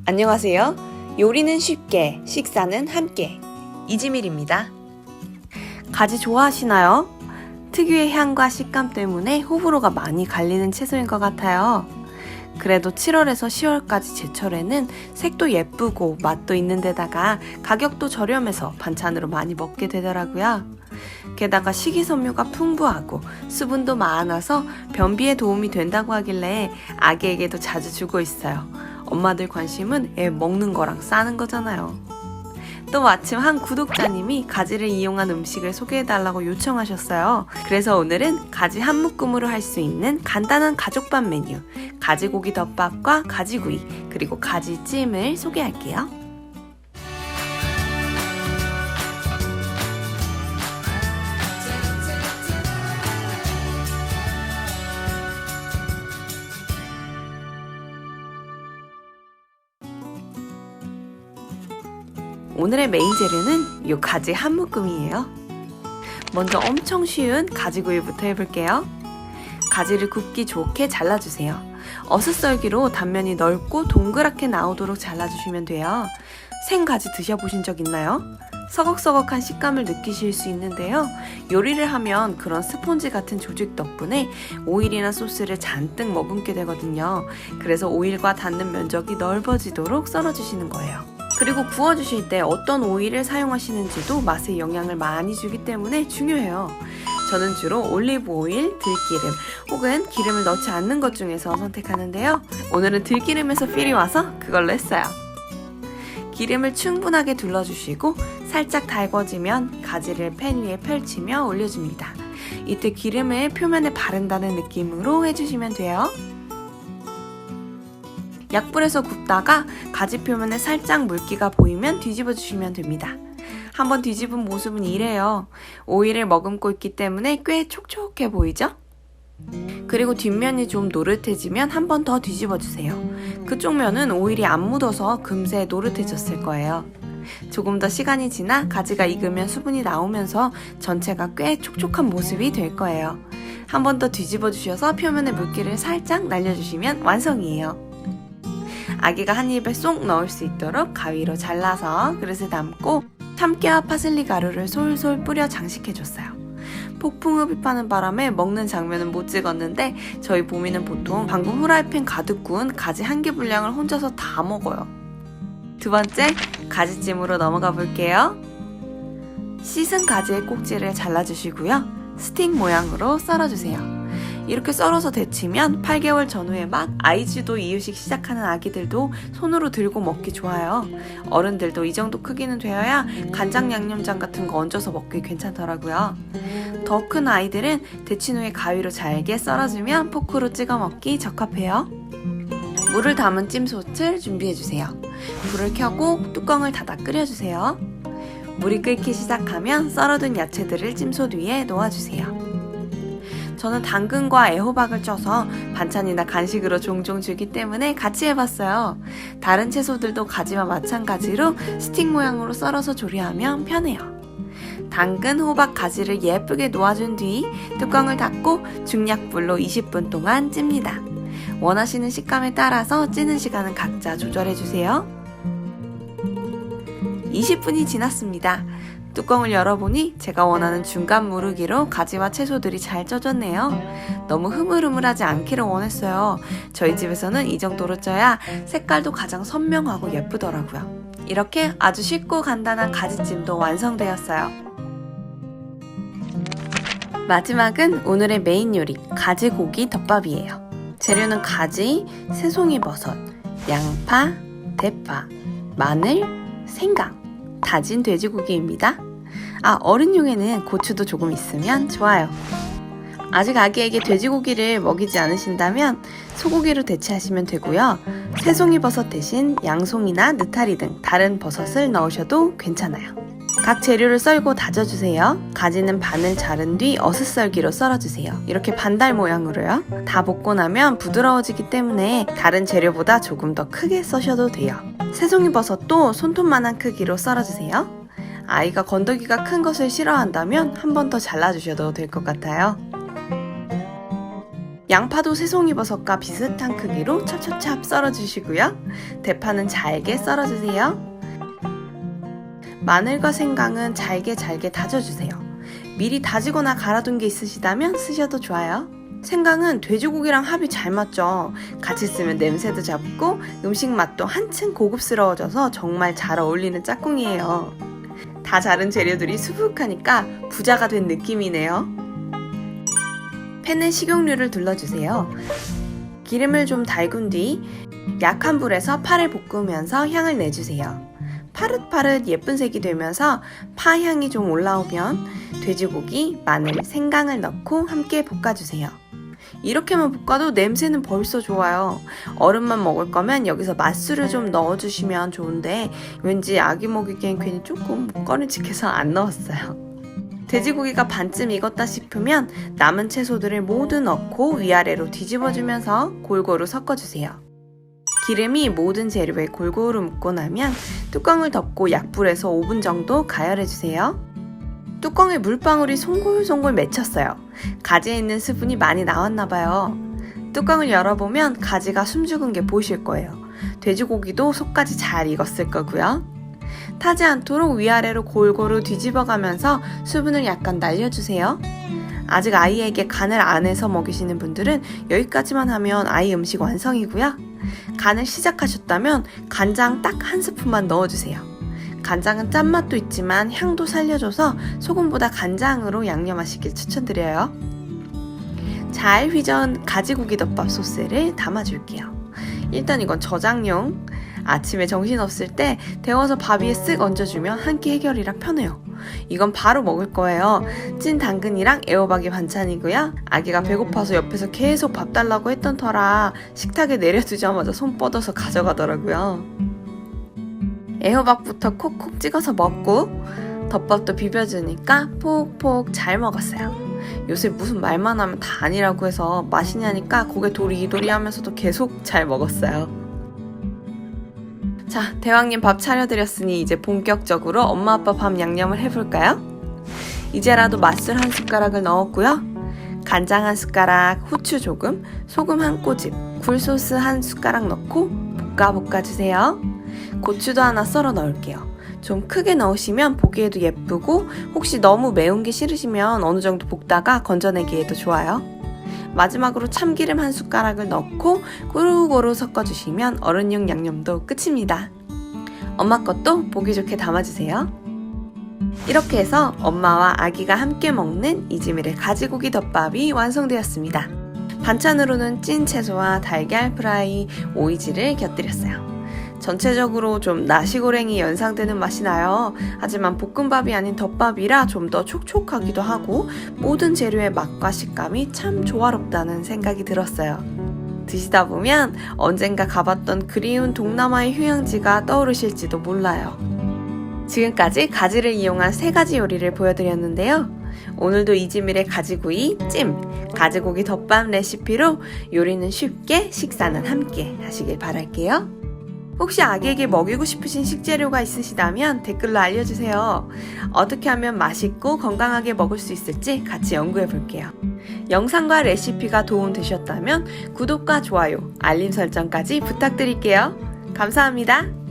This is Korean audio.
안녕하세요. 요리는 쉽게, 식사는 함께. 이지밀입니다. 가지 좋아하시나요? 특유의 향과 식감 때문에 호불호가 많이 갈리는 채소인 것 같아요. 그래도 7월에서 10월까지 제철에는 색도 예쁘고 맛도 있는 데다가 가격도 저렴해서 반찬으로 많이 먹게 되더라고요. 게다가 식이섬유가 풍부하고 수분도 많아서 변비에 도움이 된다고 하길래 아기에게도 자주 주고 있어요. 엄마들 관심은 애 먹는 거랑 싸는 거잖아요. 또 마침 한 구독자님이 가지를 이용한 음식을 소개해달라고 요청하셨어요. 그래서 오늘은 가지 한 묶음으로 할 수 있는 간단한 가족밥 메뉴, 가지고기 덮밥과 가지구이, 그리고 가지찜을 소개할게요. 오늘의 메인 재료는 이 가지 한 묶음이에요. 먼저 엄청 쉬운 가지구이부터 해볼게요. 가지를 굽기 좋게 잘라주세요. 어슷썰기로 단면이 넓고 동그랗게 나오도록 잘라주시면 돼요. 생가지 드셔보신 적 있나요? 서걱서걱한 식감을 느끼실 수 있는데요. 요리를 하면 그런 스폰지 같은 조직 덕분에 오일이나 소스를 잔뜩 머금게 되거든요. 그래서 오일과 닿는 면적이 넓어지도록 썰어주시는 거예요. 그리고 구워주실 때 어떤 오일을 사용하시는지도 맛에 영향을 많이 주기 때문에 중요해요. 저는 주로 올리브 오일, 들기름 혹은 기름을 넣지 않는 것 중에서 선택하는데요. 오늘은 들기름에서 필이 와서 그걸로 했어요. 기름을 충분하게 둘러주시고 살짝 달궈지면 가지를 팬 위에 펼치며 올려줍니다. 이때 기름을 표면에 바른다는 느낌으로 해주시면 돼요. 약불에서 굽다가 가지 표면에 살짝 물기가 보이면 뒤집어 주시면 됩니다. 한번 뒤집은 모습은 이래요. 오일을 머금고 있기 때문에 꽤 촉촉해 보이죠? 그리고 뒷면이 좀 노릇해지면 한 번 더 뒤집어 주세요. 그쪽 면은 오일이 안 묻어서 금세 노릇해졌을 거예요. 조금 더 시간이 지나 가지가 익으면 수분이 나오면서 전체가 꽤 촉촉한 모습이 될 거예요. 한 번 더 뒤집어 주셔서 표면에 물기를 살짝 날려주시면 완성이에요. 아기가 한 입에 쏙 넣을 수 있도록 가위로 잘라서 그릇에 담고 참깨와 파슬리 가루를 솔솔 뿌려 장식해줬어요. 폭풍 흡입하는 바람에 먹는 장면은 못 찍었는데 저희 보미는 보통 방금 후라이팬 가득 구운 가지 한 개 분량을 혼자서 다 먹어요. 두 번째, 가지찜으로 넘어가 볼게요. 씻은 가지의 꼭지를 잘라주시고요. 스틱 모양으로 썰어주세요. 이렇게 썰어서 데치면 8개월 전후에 막 아이즈도 이유식 시작하는 아기들도 손으로 들고 먹기 좋아요. 어른들도 이 정도 크기는 되어야 간장 양념장 같은 거 얹어서 먹기 괜찮더라고요. 더 큰 아이들은 데친 후에 가위로 잘게 썰어주면 포크로 찍어 먹기 적합해요. 물을 담은 찜솥을 준비해주세요. 불을 켜고 뚜껑을 닫아 끓여주세요. 물이 끓기 시작하면 썰어둔 야채들을 찜솥 위에 놓아주세요. 저는 당근과 애호박을 쪄서 반찬이나 간식으로 종종 주기 때문에 같이 해봤어요. 다른 채소들도 가지와 마찬가지로 스틱 모양으로 썰어서 조리하면 편해요. 당근, 호박, 가지를 예쁘게 놓아준 뒤 뚜껑을 닫고 중약불로 20분 동안 찝니다. 원하시는 식감에 따라서 찌는 시간은 각자 조절해주세요. 20분이 지났습니다. 뚜껑을 열어보니 제가 원하는 중간 무르기로 가지와 채소들이 잘 쪄졌네요. 너무 흐물흐물하지 않기를 원했어요. 저희 집에서는 이 정도로 쪄야 색깔도 가장 선명하고 예쁘더라고요. 이렇게 아주 쉽고 간단한 가지찜도 완성되었어요. 마지막은 오늘의 메인 요리, 가지고기 덮밥이에요. 재료는 가지, 새송이버섯, 양파, 대파, 마늘, 생강, 다진 돼지고기입니다. 어른용에는 고추도 조금 있으면 좋아요. 아직 아기에게 돼지고기를 먹이지 않으신다면 소고기로 대체하시면 되고요. 새송이버섯 대신 양송이나 느타리 등 다른 버섯을 넣으셔도 괜찮아요. 각 재료를 썰고 다져주세요. 가지는 반을 자른 뒤 어슷썰기로 썰어주세요. 이렇게 반달 모양으로요. 다 볶고 나면 부드러워지기 때문에 다른 재료보다 조금 더 크게 써셔도 돼요. 새송이버섯도 손톱만한 크기로 썰어주세요. 아이가 건더기가 큰 것을 싫어한다면 한 번 더 잘라주셔도 될 것 같아요. 양파도 새송이버섯과 비슷한 크기로 찹찹찹 썰어주시고요. 대파는 잘게 썰어주세요. 마늘과 생강은 잘게 다져주세요. 미리 다지거나 갈아둔 게 있으시다면 쓰셔도 좋아요. 생강은 돼지고기랑 합이 잘 맞죠. 같이 쓰면 냄새도 잡고 음식 맛도 한층 고급스러워져서 정말 잘 어울리는 짝꿍이에요. 다 자른 재료들이 수북하니까 부자가 된 느낌이네요. 팬에 식용유를 둘러주세요. 기름을 좀 달군 뒤 약한 불에서 파를 볶으면서 향을 내주세요. 파릇파릇 예쁜 색이 되면서 파 향이 좀 올라오면 돼지고기, 마늘, 생강을 넣고 함께 볶아주세요. 이렇게만 볶아도 냄새는 벌써 좋아요. 어른만 먹을 거면 여기서 맛술을 좀 넣어주시면 좋은데 왠지 아기 먹이기엔 괜히 조금 꺼림칙해서 안 넣었어요. 돼지고기가 반쯤 익었다 싶으면 남은 채소들을 모두 넣고 위아래로 뒤집어주면서 골고루 섞어주세요. 기름이 모든 재료에 골고루 묻고 나면 뚜껑을 덮고 약불에서 5분 정도 가열해주세요. 뚜껑에 물방울이 송골송골 맺혔어요. 가지에 있는 수분이 많이 나왔나봐요. 뚜껑을 열어보면 가지가 숨죽은 게 보이실 거예요. 돼지고기도 속까지 잘 익었을 거고요. 타지 않도록 위아래로 골고루 뒤집어가면서 수분을 약간 날려주세요. 아직 아이에게 간을 안 해서 먹이시는 분들은 여기까지만 하면 아이 음식 완성이고요. 간을 시작하셨다면 간장 딱 한 스푼만 넣어주세요. 간장은 짠맛도 있지만 향도 살려줘서 소금보다 간장으로 양념하시길 추천드려요. 잘 휘저은 가지고기 덮밥 소스를 담아줄게요. 일단 이건 저장용. 아침에 정신없을 때 데워서 밥 위에 쓱 얹어주면 한 끼 해결이라 편해요. 이건 바로 먹을 거예요. 찐 당근이랑 애호박이 반찬이고요. 아기가 배고파서 옆에서 계속 밥 달라고 했던 터라 식탁에 내려두자마자 손 뻗어서 가져가더라고요. 애호박부터 콕콕 찍어서 먹고 덮밥도 비벼주니까 폭폭 잘 먹었어요. 요새 무슨 말만 하면 다 아니라고 해서 맛있냐니까 고개 도리도리 하면서도 계속 잘 먹었어요. 자, 대왕님 밥 차려드렸으니 이제 본격적으로 엄마 아빠 밥 양념을 해볼까요? 이제라도 맛술 한 숟가락을 넣었고요. 간장 한 숟가락, 후추 조금, 소금 한 꼬집, 굴소스 한 숟가락 넣고 볶아주세요. 고추도 하나 썰어 넣을게요. 좀 크게 넣으시면 보기에도 예쁘고 혹시 너무 매운 게 싫으시면 어느 정도 볶다가 건져내기에도 좋아요. 마지막으로 참기름 한 숟가락을 넣고 고루고루 섞어주시면 어른용 양념도 끝입니다. 엄마 것도 보기 좋게 담아주세요. 이렇게 해서 엄마와 아기가 함께 먹는 이지밀의 가지고기 덮밥이 완성되었습니다. 반찬으로는 찐 채소와 달걀 프라이, 오이지를 곁들였어요. 전체적으로 좀 나시고랭이 연상되는 맛이 나요. 하지만 볶음밥이 아닌 덮밥이라 좀 더 촉촉하기도 하고 모든 재료의 맛과 식감이 참 조화롭다는 생각이 들었어요. 드시다 보면 언젠가 가봤던 그리운 동남아의 휴양지가 떠오르실지도 몰라요. 지금까지 가지를 이용한 3가지 요리를 보여드렸는데요. 오늘도 이지밀의 가지구이, 찜, 가지고기 덮밥 레시피로 요리는 쉽게, 식사는 함께 하시길 바랄게요. 혹시 아기에게 먹이고 싶으신 식재료가 있으시다면 댓글로 알려주세요. 어떻게 하면 맛있고 건강하게 먹을 수 있을지 같이 연구해 볼게요. 영상과 레시피가 도움되셨다면 구독과 좋아요, 알림 설정까지 부탁드릴게요. 감사합니다.